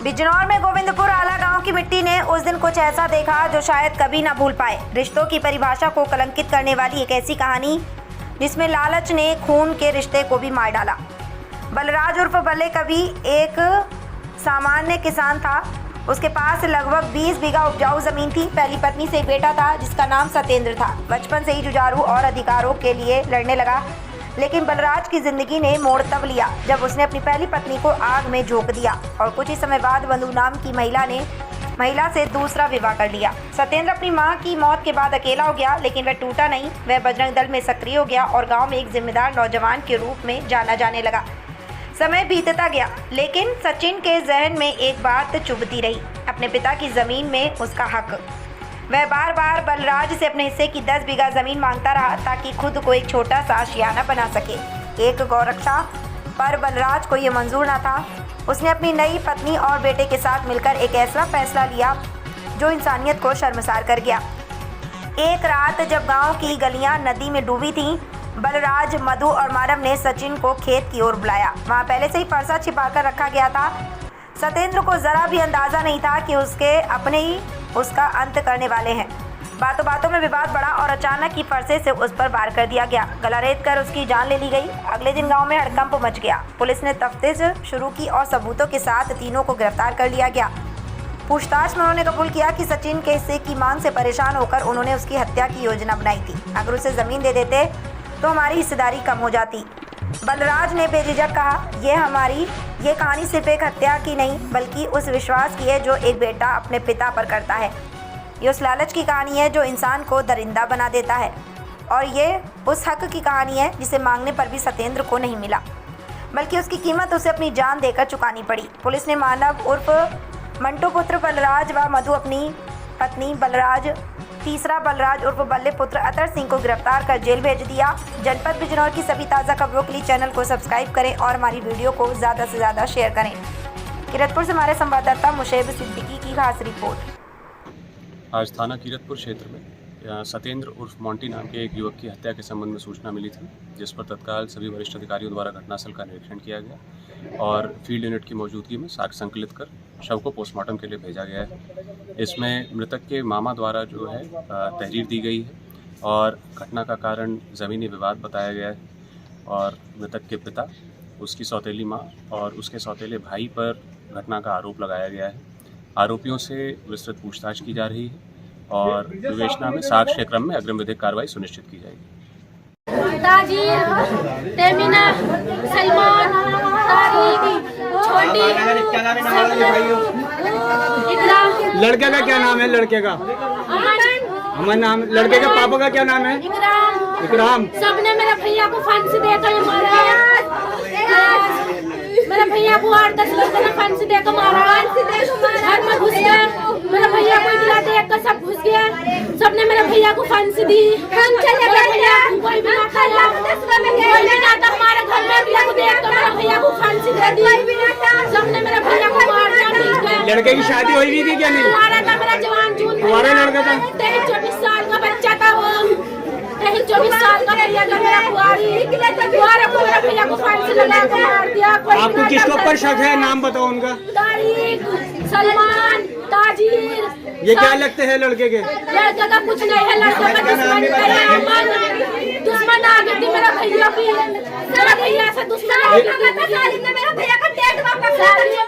बिजनौर में गोविंदपुर आला गांव की मिट्टी ने उस दिन कुछ ऐसा देखा जो शायद कभी ना भूल पाए। रिश्तों की परिभाषा को कलंकित करने वाली एक ऐसी कहानी जिसमें लालच ने खून के रिश्ते को भी मार डाला। बलराज उर्फ बल्ले कभी एक सामान्य किसान था। उसके पास लगभग 20 बीघा उपजाऊ जमीन थी। पहली पत्नी से एक बेटा था जिसका नाम सत्येंद्र था। बचपन से ही जुझारू और अधिकारों के लिए लड़ने लगा, लेकिन बलराज की जिंदगी ने मोड़ तब लिया जब उसने अपनी पहली पत्नी को आग में झोंक दिया और कुछ ही समय बाद बंधु नाम की महिला से दूसरा विवाह कर लिया। सत्येंद्र अपनी मां की मौत के बाद अकेला हो गया, लेकिन वह टूटा नहीं। वह बजरंग दल में सक्रिय हो गया और गांव में एक जिम्मेदार नौजवान के रूप में जाना जाने लगा। समय बीतता गया, लेकिन सचिन के जहन में एक बात चुभती रही, अपने पिता की जमीन में उसका हक। वह बार बार बलराज से अपने हिस्से की 10 बीघा जमीन मांगता रहा ताकि खुद को एक छोटा सा आशियाना बना सके। एक गौरक्षा पर बलराज को ये मंजूर न था। उसने अपनी नई पत्नी और बेटे के साथ मिलकर एक ऐसा फैसला लिया जो इंसानियत को शर्मसार कर गया। एक रात जब गांव की गलियां नदी में डूबी थीं, बलराज, मधु और मानव ने सचिन को खेत की ओर बुलाया। वहां पहले से ही फरसा छिपाकर रखा गया था। सत्येंद्र को जरा भी अंदाजा नहीं था कि उसके अपने ही उसका अंत करने वाले हैं। बातों बातों में विवाद बढ़ा और अचानक ही फरसे से उस पर वार कर दिया गया। गला रेत कर उसकी जान ले ली गई। अगले दिन गांव में हड़कंप मच गया। पुलिस ने तफ्तीश शुरू की और सबूतों के साथ तीनों को गिरफ्तार कर लिया गया। पूछताछ में उन्होंने कबूल किया कि सचिन के हिस्से की मांग से परेशान होकर उन्होंने उसकी हत्या की योजना बनाई थी। अगर उसे जमीन दे देते तो हमारी हिस्सेदारी कम हो जाती। बलराज ने बेझिझक कहा, ये कहानी सिर्फ एक हत्या की नहीं बल्कि उस विश्वास की है जो एक बेटा अपने पिता पर करता है। ये उस लालच की कहानी है जो इंसान को दरिंदा बना देता है, और ये उस हक की कहानी है जिसे मांगने पर भी सत्येंद्र को नहीं मिला, बल्कि उसकी कीमत उसे अपनी जान देकर चुकानी पड़ी। पुलिस ने मानव उर्फ मंटू पुत्र बलराज व मधु अपनी पत्नी बलराज, तीसरा बलराज उर्फ बल्ले पुत्र अतर सिंह को गिरफ्तार कर जेल भेज दिया। जनपद बिजनौर की सभी ताज़ा खबरों के लिए चैनल को सब्सक्राइब करें और हमारी वीडियो को ज़्यादा से ज़्यादा शेयर करें। कीरतपुर से हमारे संवाददाता मुशैब सिद्दीकी की खास रिपोर्ट। आज थाना कीरतपुर क्षेत्र में सत्येंद्र उर्फ मोंटी नाम के एक युवक की हत्या के संबंध में सूचना मिली थी, जिस पर तत्काल सभी वरिष्ठ अधिकारियों द्वारा घटनास्थल का निरीक्षण किया गया और फील्ड यूनिट की मौजूदगी में साक्ष्य संकलित कर शव को पोस्टमार्टम के लिए भेजा गया है। इसमें मृतक के मामा द्वारा जो है तहरीर दी गई है और घटना का कारण ज़मीनी विवाद बताया गया है और मृतक के पिता, उसकी सौतेली माँ और उसके सौतेले भाई पर घटना का आरोप लगाया गया है। आरोपियों से विस्तृत पूछताछ की जा रही है और विवेचना में साक्ष्य क्रम में अग्रिम विधिक कार्रवाई सुनिश्चित की जाएगी। ताजीर, तेमिना, सलमान, छोटी, लड़के का क्या नाम है? लड़के का अमन नाम। लड़के का पापा का क्या नाम है? इकराम। सबने मेरे भैया को फांसी देकर मारा। मेरे भैया को 8-10 लोगों ने फांसी देकर मारा। घर में घुस गया, मेरे भैया को इतना देख कर सब घुस गया। सबने मेरे भैया को फांसी दी। हम चले गए, कोई भी ना खाया, कोई भी ना था हमारे घर में। भैया को देख कर मेरे भैया को फांसी दे दी। सबने मेरे भैया को मार दिया। लड़के की शादी हुई भी थी क्या? नहीं, तुम्हारा था मेरा जवान जून। तुम्हारा लड़का था? 23-24 साल का बच्चा था वो। 23-24 साल का भैया था मेरा। कुआरे को मेरा भैया को फांसी लगा कर मार दिया। आपको किसके ऊपर शक है? नाम बताओ उनका। तारीक, सलमान, ताजीर। ये क्या लगते हैं लड़के के? लड़के का कुछ नहीं है, लड़के का दुश्मन आ गई थी मेरा भैया की। मेरा भैया से दुश्मन आ गया था। मेरा भैया का डेट वापस